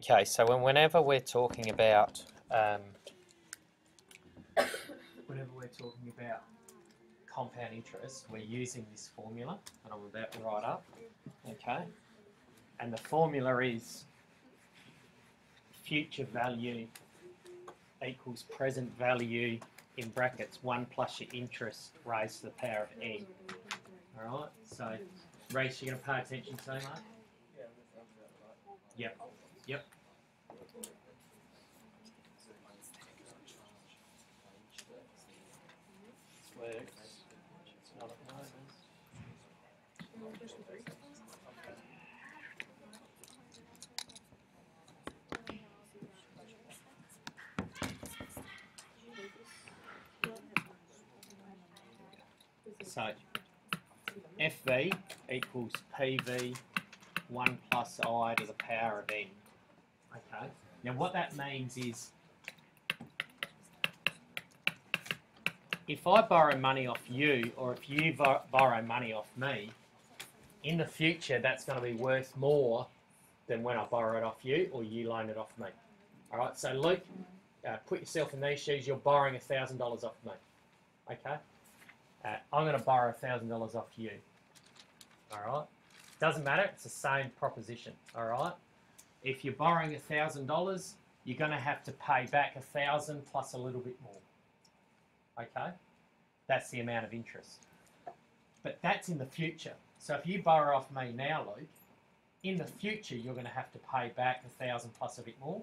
Okay, so whenever we're talking about compound interest, we're using this formula that I'm about to write up. Okay, and the formula is future value equals present value in brackets 1 plus your interest raised to the power of n. All right, so Reece, you're going to pay attention to, mate? Yep. Yep. Works. It's not at the moment. So FV equals PV 1 plus I to the power of n. Okay. Now what that means is if I borrow money off you, or if you borrow money off me, in the future that's going to be worth more than when I borrow it off you or you loan it off me. All right. So Luke, put yourself in these shoes. You're borrowing $1,000 off me. Okay. I'm going to borrow $1,000 off you. All right. Doesn't matter. It's the same proposition. All right. If you're borrowing $1,000, you're going to have to pay back $1,000 plus a little bit more. Okay. That's the amount of interest. But that's in the future. So if you borrow off me now, Luke, in the future you're going to have to pay back $1,000 plus a bit more.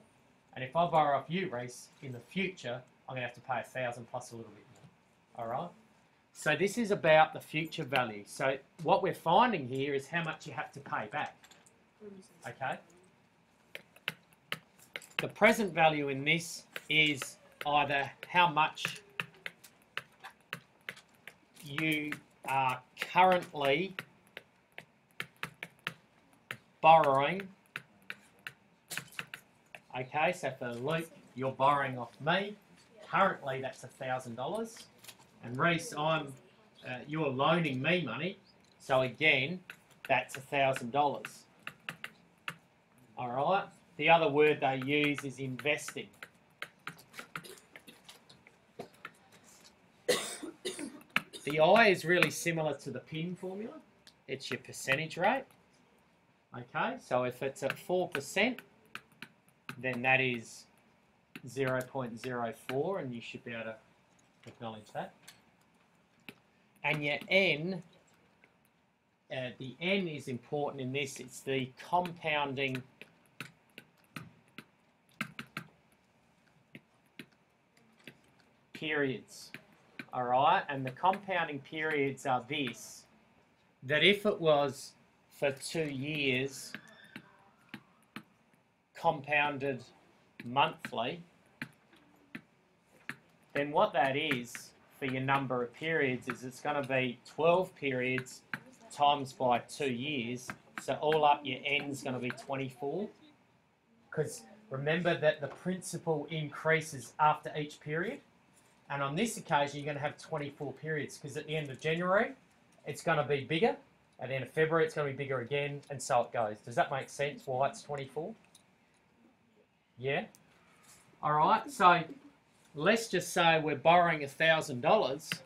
And if I borrow off you, Reece, in the future I'm going to have to pay $1,000 plus a little bit more. All right. So this is about the future value. So what we're finding here is how much you have to pay back. Okay. The present value in this is either how much you are currently borrowing. Okay, so for Luke, you're borrowing off me. Currently, that's $1,000. And Reece, you're loaning me money. So again, that's $1,000. All right. The other word they use is investing. The I is really similar to the PIN formula. It's your percentage rate. Okay, so if it's at 4%, then that is 0.04, and you should be able to acknowledge that. And your N, the N is important in this. It's the compounding periods. All right, and the compounding periods are this, that if it was for 2 years compounded monthly, then what that is for your number of periods is it's going to be 12 periods times by 2 years, so all up your N is going to be 24, because remember that the principal increases after each period. And on this occasion, you're going to have 24 periods, because at the end of January, it's going to be bigger. At the end of February, it's going to be bigger again, and so it goes. Does that make sense why it's 24? Yeah? All right, so let's just say we're borrowing $1,000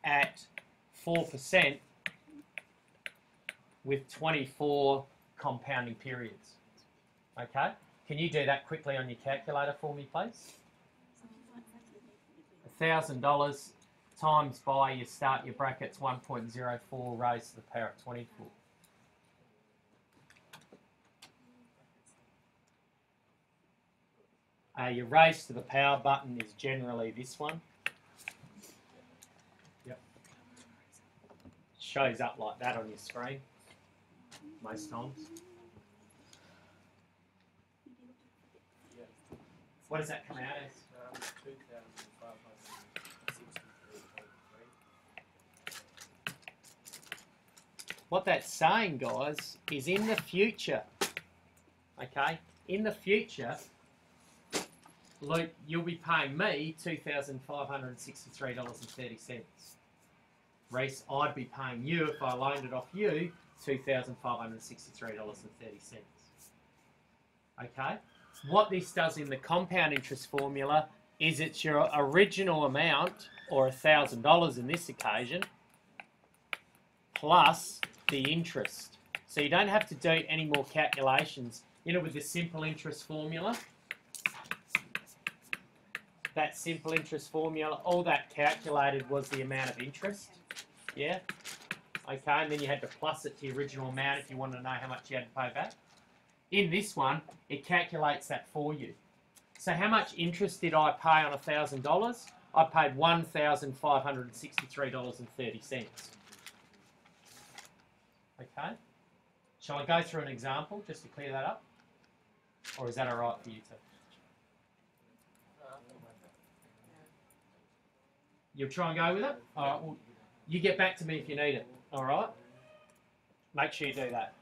at 4% with 24 compounding periods. Okay? Can you do that quickly on your calculator for me, please? $1,000 times by, you start your brackets, 1.04 raised to the power of 24. Your raised to the power button is generally this one. Yep. Shows up like that on your screen most times. What does that come out as? 2,563.3. What that's saying, guys, is in the future, okay, in the future, Luke, you'll be paying me $2,563.30. Reece, I'd be paying you, if I loaned it off you, $2,563.30. Okay? What this does in the compound interest formula is it's your original amount, or $1,000 in this occasion, plus the interest. So you don't have to do any more calculations. You know, with the simple interest formula, that simple interest formula, all that calculated was the amount of interest. Yeah? Okay, and then you had to plus it to the original amount if you wanted to know how much you had to pay back. In this one, it calculates that for you. So how much interest did I pay on $1,000? I paid $1,563.30. Okay? Shall I go through an example just to clear that up? Or is that all right for you two? You'll try and go with it? All right, well, you get back to me if you need it. All right? Make sure you do that.